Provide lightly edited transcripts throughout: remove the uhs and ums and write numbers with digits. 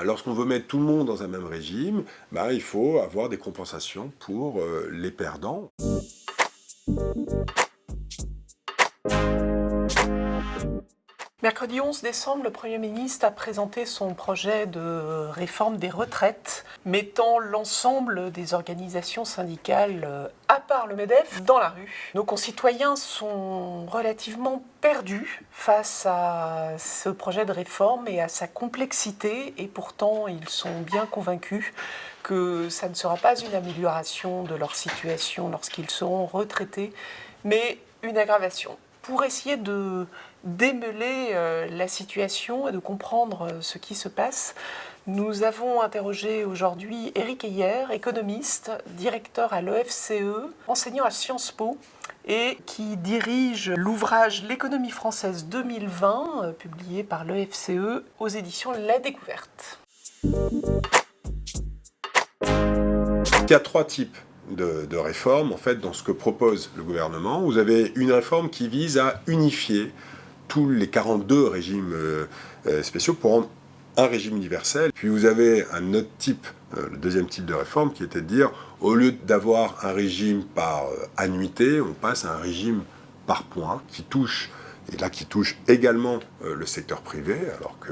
lorsqu'on veut mettre tout le monde dans un même régime, il faut avoir des compensations pour les perdants. Mercredi 11 décembre, le Premier ministre a présenté son projet de réforme des retraites, mettant l'ensemble des organisations syndicales, à part le MEDEF, dans la rue. Nos concitoyens sont relativement perdus face à ce projet de réforme et à sa complexité, et pourtant ils sont bien convaincus que ça ne sera pas une amélioration de leur situation lorsqu'ils seront retraités, mais une aggravation. Pour essayer de démêler la situation et de comprendre ce qui se passe, nous avons interrogé aujourd'hui Éric Heyer, économiste, directeur à l'EFCE, enseignant à Sciences Po et qui dirige l'ouvrage L'économie française 2020, publié par l'EFCE aux éditions La Découverte. Il y a trois types de réformes, en fait, dans ce que propose le gouvernement. Vous avez une réforme qui vise à unifier tous les 42 régimes spéciaux pour rendre un régime universel. Puis vous avez un autre type, le deuxième type de réforme, qui était de dire, au lieu d'avoir un régime par annuité, on passe à un régime par point, qui touche également le secteur privé, alors que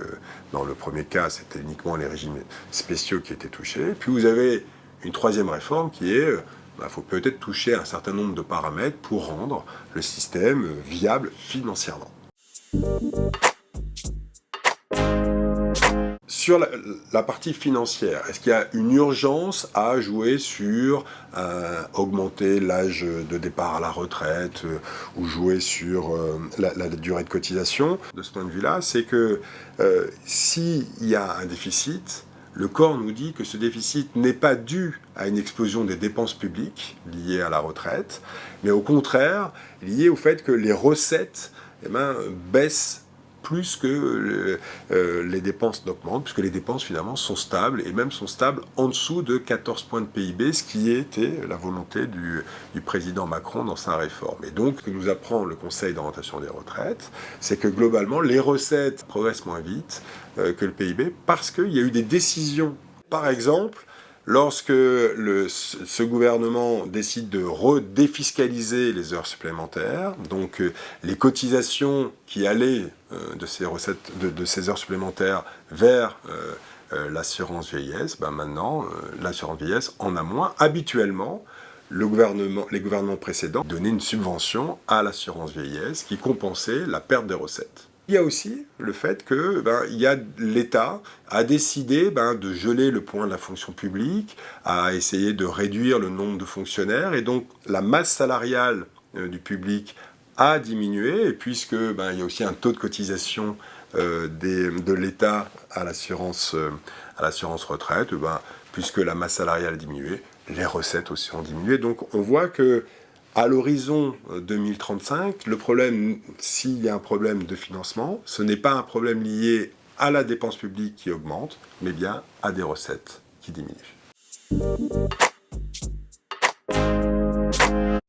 dans le premier cas, c'était uniquement les régimes spéciaux qui étaient touchés. Puis vous avez une troisième réforme qui est, faut peut-être toucher un certain nombre de paramètres pour rendre le système viable financièrement. Sur la partie financière, est-ce qu'il y a une urgence à jouer sur augmenter l'âge de départ à la retraite ou jouer sur la durée de cotisation? De ce point de vue-là, c'est que s'il y a un déficit, le corps nous dit que ce déficit n'est pas dû à une explosion des dépenses publiques liées à la retraite, mais au contraire lié au fait que les recettes baissent plus que les dépenses n'augmentent, puisque les dépenses finalement sont stables, et même sont stables en dessous de 14 points de PIB, ce qui était la volonté du président Macron dans sa réforme. Et donc, ce que nous apprend le Conseil d'orientation des retraites, c'est que globalement, les recettes progressent moins vite que le PIB, parce qu'il y a eu des décisions. Par exemple, lorsque ce gouvernement décide de redéfiscaliser les heures supplémentaires, donc les cotisations qui allaient de ces recettes, de ces heures supplémentaires vers l'assurance vieillesse, maintenant, l'assurance vieillesse en a moins. Habituellement, les gouvernements précédents donnaient une subvention à l'assurance vieillesse qui compensait la perte des recettes. Il y a aussi le fait que l'État a décidé de geler le point de la fonction publique, a essayé de réduire le nombre de fonctionnaires, et donc la masse salariale du public a diminué, et puisque il y a aussi un taux de cotisation de l'État à l'assurance retraite, puisque la masse salariale a diminué, les recettes aussi ont diminué. Donc on voit que à l'horizon 2035, le problème, s'il y a un problème de financement, ce n'est pas un problème lié à la dépense publique qui augmente, mais bien à des recettes qui diminuent.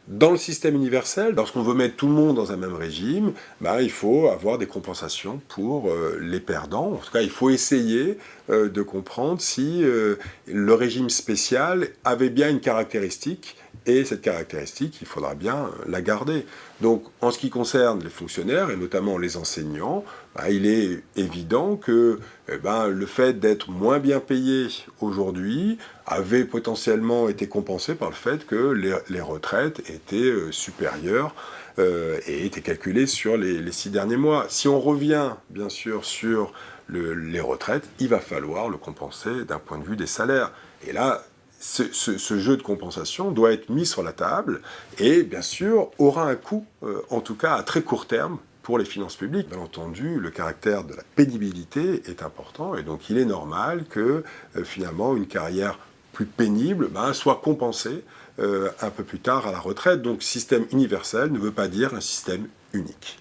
Dans le système universel, lorsqu'on veut mettre tout le monde dans un même régime, il faut avoir des compensations pour les perdants. En tout cas, il faut essayer de comprendre si le régime spécial avait bien une caractéristique, et cette caractéristique, il faudra bien la garder. Donc, en ce qui concerne les fonctionnaires, et notamment les enseignants, il est évident que le fait d'être moins bien payé aujourd'hui avait potentiellement été compensé par le fait que les retraites étaient supérieures et étaient calculées sur les 6 derniers mois. Si on revient, bien sûr, sur les retraites, il va falloir le compenser d'un point de vue des salaires. Et là, ce jeu de compensation doit être mis sur la table et, bien sûr, aura un coût, en tout cas à très court terme, pour les finances publiques. Bien entendu, le caractère de la pénibilité est important et donc il est normal que, finalement, une carrière plus pénible soit compensée un peu plus tard à la retraite. Donc, système universel ne veut pas dire un système unique.